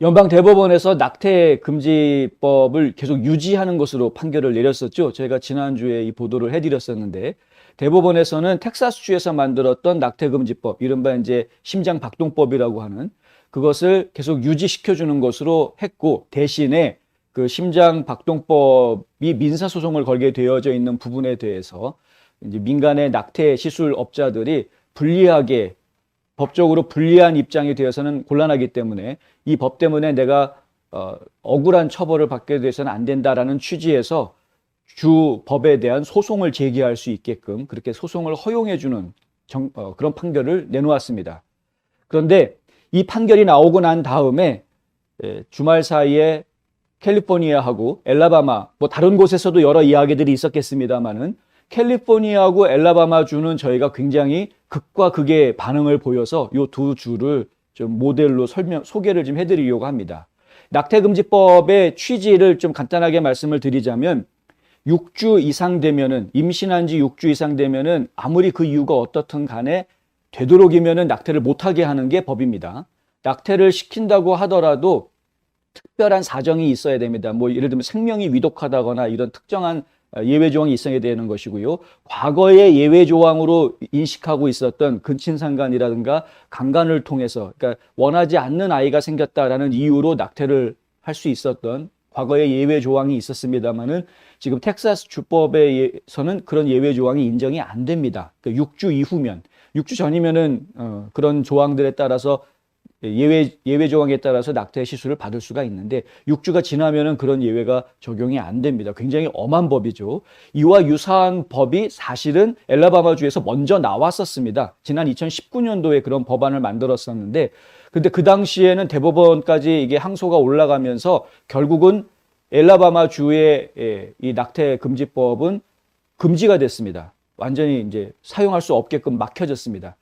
연방대법원에서 낙태금지법을 계속 유지하는 것으로 판결을 내렸었죠. 저희가 지난주에 이 보도를 해드렸었는데, 대법원에서는 텍사스주에서 만들었던 낙태금지법, 이른바 이제 심장박동법이라고 하는 그것을 계속 유지시켜주는 것으로 했고, 대신에 그 심장박동법이 민사소송을 걸게 되어져 있는 부분에 대해서 이제 민간의 낙태 시술업자들이 불리하게 법적으로 불리한 입장이 되어서는 곤란하기 때문에 이 법 때문에 내가 억울한 처벌을 받게 돼서는 안 된다라는 취지에서 주 법에 대한 소송을 제기할 수 있게끔 그렇게 소송을 허용해주는 그런 판결을 내놓았습니다. 그런데 이 판결이 나오고 난 다음에 주말 사이에 캘리포니아하고 엘라바마, 뭐 다른 곳에서도 여러 이야기들이 있었겠습니다만은 캘리포니아하고 엘라바마 주는 저희가 굉장히 극과 극의 반응을 보여서 이 두 주를 좀 모델로 소개를 좀 해드리려고 합니다. 낙태금지법의 취지를 좀 간단하게 말씀을 드리자면 6주 이상 되면은 임신한 지 6주 이상 되면은 아무리 그 이유가 어떻든 간에 되도록이면은 낙태를 못하게 하는 게 법입니다. 낙태를 시킨다고 하더라도 특별한 사정이 있어야 됩니다. 뭐 예를 들면 생명이 위독하다거나 이런 특정한 예외 조항이 있어야 되는 것이고요. 과거의 예외 조항으로 인식하고 있었던 근친상간이라든가 강간을 통해서, 그러니까 원하지 않는 아이가 생겼다라는 이유로 낙태를 할 수 있었던 과거의 예외 조항이 있었습니다만은 지금 텍사스 주법에서는 그런 예외 조항이 인정이 안 됩니다. 그러니까 6주 이후면, 6주 전이면은 그런 조항들에 따라서 예외 조항에 따라서 낙태 시술을 받을 수가 있는데 6주가 지나면은 그런 예외가 적용이 안 됩니다. 굉장히 엄한 법이죠. 이와 유사한 법이 사실은 엘라바마주에서 먼저 나왔었습니다. 지난 2019년도에 그런 법안을 만들었었는데 근데 그 당시에는 대법원까지 이게 항소가 올라가면서 결국은 엘라바마주의 이 낙태 금지법은 금지가 됐습니다. 완전히 이제 사용할 수 없게끔 막혀졌습니다.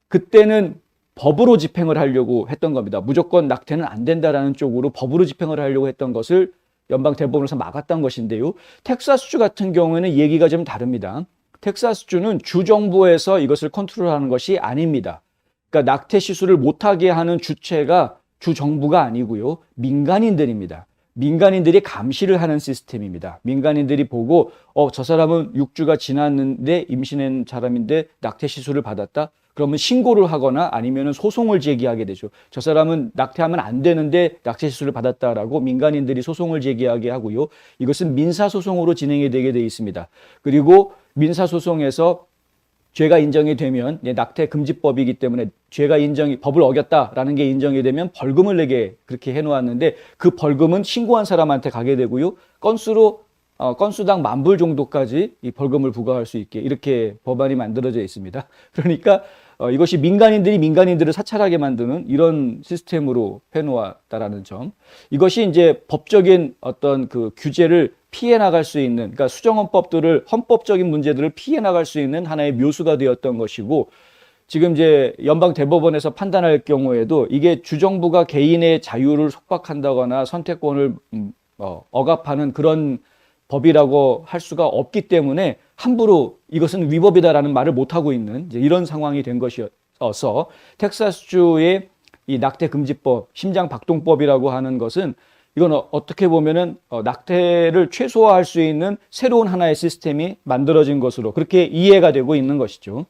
그때는 법으로 집행을 하려고 했던 겁니다. 무조건 낙태는 안 된다라는 쪽으로 법으로 집행을 하려고 했던 것을 연방대법원에서 막았던 것인데요. 텍사스주 같은 경우에는 얘기가 좀 다릅니다. 텍사스주는 주정부에서 이것을 컨트롤하는 것이 아닙니다. 그러니까 낙태 시술을 못하게 하는 주체가 주정부가 아니고요. 민간인들입니다. 민간인들이 감시를 하는 시스템입니다. 민간인들이 보고 저 사람은 6주가 지났는데 임신한 사람인데 낙태 시술을 받았다. 그러면 신고를 하거나 아니면 소송을 제기하게 되죠. 저 사람은 낙태하면 안 되는데 낙태 시술을 받았다라고 민간인들이 소송을 제기하게 하고요. 이것은 민사소송으로 진행이 되게 되어 있습니다. 그리고 민사소송에서 죄가 인정이 되면 낙태 금지법이기 때문에 죄가 법을 어겼다라는 게 인정이 되면 벌금을 내게 그렇게 해놓았는데 그 벌금은 신고한 사람한테 가게 되고요. 건수당 10,000불 정도까지 이 벌금을 부과할 수 있게 이렇게 법안이 만들어져 있습니다. 그러니까 이것이 민간인들을 사찰하게 만드는 이런 시스템으로 해놓았다라는 점. 이것이 이제 법적인 어떤 그 규제를 피해 나갈 수 있는, 그러니까 수정헌법들을 헌법적인 문제들을 피해 나갈 수 있는 하나의 묘수가 되었던 것이고, 지금 이제 연방 대법원에서 판단할 경우에도 이게 주정부가 개인의 자유를 속박한다거나 선택권을 억압하는 그런 법이라고 할 수가 없기 때문에 함부로 이것은 위법이다라는 말을 못하고 있는 이런 상황이 된 것이어서 텍사스주의 이 낙태금지법, 심장박동법이라고 하는 것은 이건 어떻게 보면은 낙태를 최소화할 수 있는 새로운 하나의 시스템이 만들어진 것으로 그렇게 이해가 되고 있는 것이죠.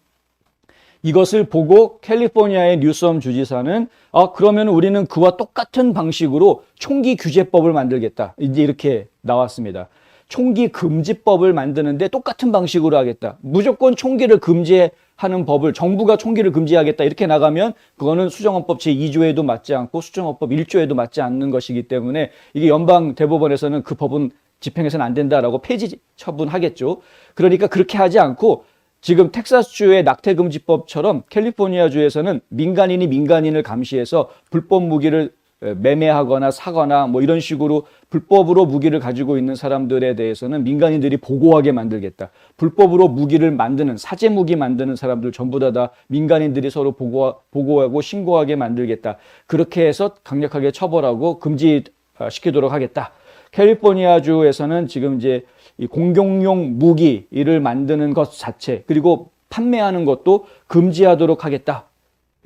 이것을 보고 캘리포니아의 뉴섬 주지사는 그러면 우리는 그와 똑같은 방식으로 총기 규제법을 만들겠다. 이제 이렇게 나왔습니다. 총기 금지법을 만드는데 똑같은 방식으로 하겠다. 무조건 총기를 금지하는 법을 정부가 총기를 금지하겠다. 이렇게 나가면 그거는 수정헌법 제2조에도 맞지 않고 수정헌법 1조에도 맞지 않는 것이기 때문에 이게 연방 대법원에서는 그 법은 집행해서는 안 된다라고 폐지 처분하겠죠. 그러니까 그렇게 하지 않고 지금 텍사스주의 낙태금지법처럼 캘리포니아주에서는 민간인이 민간인을 감시해서 불법 무기를 매매하거나 사거나 뭐 이런 식으로 불법으로 무기를 가지고 있는 사람들에 대해서는 민간인들이 보고하게 만들겠다. 불법으로 무기를 만드는 사제 무기 만드는 사람들 전부 다 민간인들이 서로 보고하고 신고하게 만들겠다. 그렇게 해서 강력하게 처벌하고 금지시키도록 하겠다. 캘리포니아주에서는 지금 이제 이 공격용 무기를 만드는 것 자체 그리고 판매하는 것도 금지하도록 하겠다.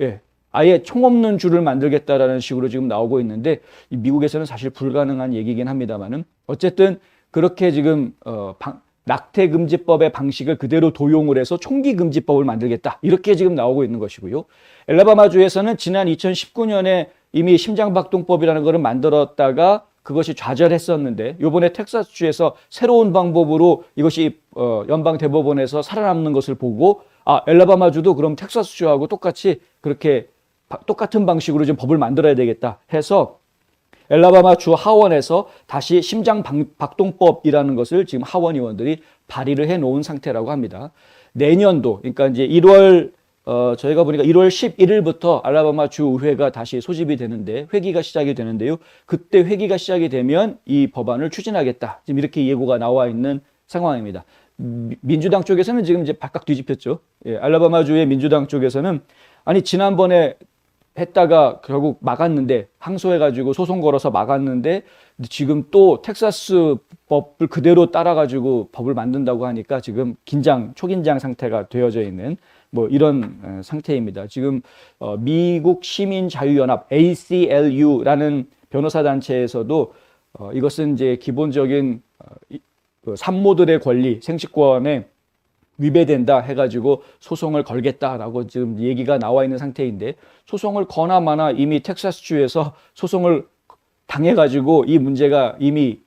예. 아예 총 없는 줄을 만들겠다라는 식으로 지금 나오고 있는데 미국에서는 사실 불가능한 얘기긴 합니다만은 어쨌든 그렇게 지금 낙태금지법의 방식을 그대로 도용을 해서 총기금지법을 만들겠다 이렇게 지금 나오고 있는 것이고요. 엘라바마주에서는 지난 2019년에 이미 심장박동법이라는 것을 만들었다가 그것이 좌절했었는데 이번에 텍사스주에서 새로운 방법으로 이것이 연방대법원에서 살아남는 것을 보고 엘라바마주도 그럼 텍사스주하고 똑같이 그렇게 똑같은 방식으로 좀 법을 만들어야 되겠다 해서 엘라바마주 하원에서 다시 심장박동법이라는 것을 지금 하원 의원들이 발의를 해 놓은 상태라고 합니다. 내년도 그러니까 이제 1월 저희가 보니까 1월 11일부터 알라바마 주 의회가 다시 소집이 되는데 회기가 시작이 되는데요. 그때 회기가 시작이 되면 이 법안을 추진하겠다. 지금 이렇게 예고가 나와 있는 상황입니다. 민주당 쪽에서는 지금 이제 바깥 뒤집혔죠. 예, 알라바마 주의 민주당 쪽에서는 아니 지난번에 했다가 결국 막았는데 항소해가지고 소송 걸어서 막았는데 지금 또 텍사스 법을 그대로 따라가지고 법을 만든다고 하니까 지금 초긴장 상태가 되어져 있는 뭐 이런 상태입니다. 지금 미국 시민자유연합 ACLU라는 변호사 단체에서도 이것은 이제 기본적인 산모들의 권리, 생식권에 위배된다 해가지고 소송을 걸겠다라고 지금 얘기가 나와 있는 상태인데 소송을 거나 마나 이미 텍사스주에서 소송을 당해가지고 이 문제가 이미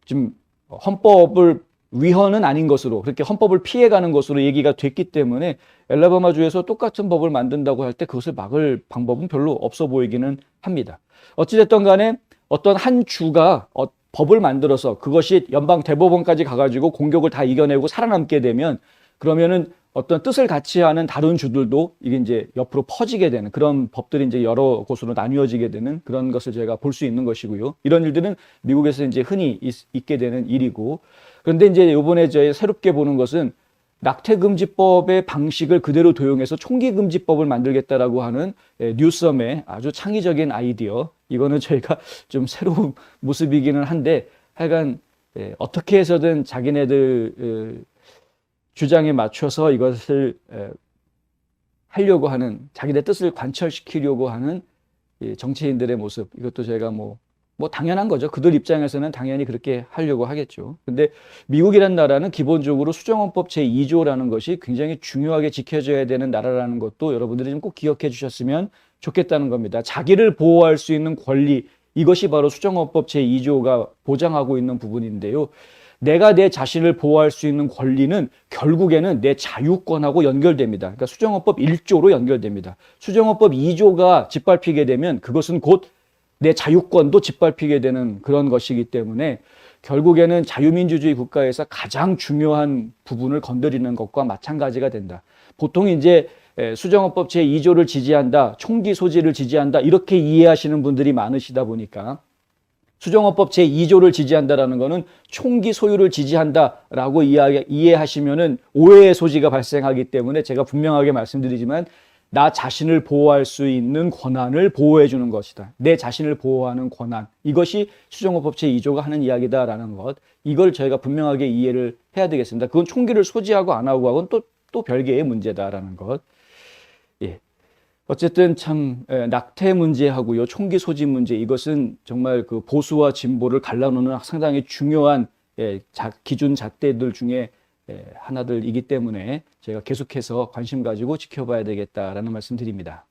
지금 헌법을 위헌은 아닌 것으로 그렇게 헌법을 피해가는 것으로 얘기가 됐기 때문에 엘라바마주에서 똑같은 법을 만든다고 할 때 그것을 막을 방법은 별로 없어 보이기는 합니다. 어찌됐든 간에 어떤 한 주가 법을 만들어서 그것이 연방 대법원까지 가가지고 공격을 다 이겨내고 살아남게 되면 그러면은 어떤 뜻을 같이 하는 다른 주들도 이게 이제 옆으로 퍼지게 되는 그런 법들이 이제 여러 곳으로 나뉘어지게 되는 그런 것을 제가 볼 수 있는 것이고요. 이런 일들은 미국에서 이제 흔히 있게 되는 일이고 그런데 이제 이번에 저희 새롭게 보는 것은 낙태금지법의 방식을 그대로 도용해서 총기금지법을 만들겠다라고 하는 뉴섬의 아주 창의적인 아이디어. 이거는 저희가 좀 새로운 모습이기는 한데 하여간 어떻게 해서든 자기네들 주장에 맞춰서 이것을 하려고 하는 자기네 뜻을 관철시키려고 하는 정치인들의 모습. 이것도 저희가 뭐 당연한 거죠. 그들 입장에서는 당연히 그렇게 하려고 하겠죠. 근데 미국이라는 나라는 기본적으로 수정헌법 제2조라는 것이 굉장히 중요하게 지켜져야 되는 나라라는 것도 여러분들이 좀 꼭 기억해 주셨으면 좋겠다는 겁니다. 자기를 보호할 수 있는 권리, 이것이 바로 수정헌법 제2조가 보장하고 있는 부분인데요. 내가 내 자신을 보호할 수 있는 권리는 결국에는 내 자유권하고 연결됩니다. 그러니까 수정헌법 1조로 연결됩니다. 수정헌법 2조가 짓밟히게 되면 그것은 곧 내 자유권도 짓밟히게 되는 그런 것이기 때문에 결국에는 자유민주주의 국가에서 가장 중요한 부분을 건드리는 것과 마찬가지가 된다. 보통 이제 수정헌법 제2조를 지지한다, 총기 소지를 지지한다 이렇게 이해하시는 분들이 많으시다 보니까 수정헌법 제2조를 지지한다라는 것은 총기 소유를 지지한다라고 이해하시면은 오해의 소지가 발생하기 때문에 제가 분명하게 말씀드리지만 나 자신을 보호할 수 있는 권한을 보호해 주는 것이다. 내 자신을 보호하는 권한. 이것이 수정헌법 제2조가 하는 이야기다라는 것. 이걸 저희가 분명하게 이해를 해야 되겠습니다. 그건 총기를 소지하고 안 하고는 또 별개의 문제다라는 것. 예. 어쨌든 참 낙태 문제하고요. 총기 소지 문제 이것은 정말 그 보수와 진보를 갈라놓는 상당히 중요한 기준 잣대들 중에 하나들이기 때문에 제가 계속해서 관심 가지고 지켜봐야 되겠다라는 말씀 드립니다.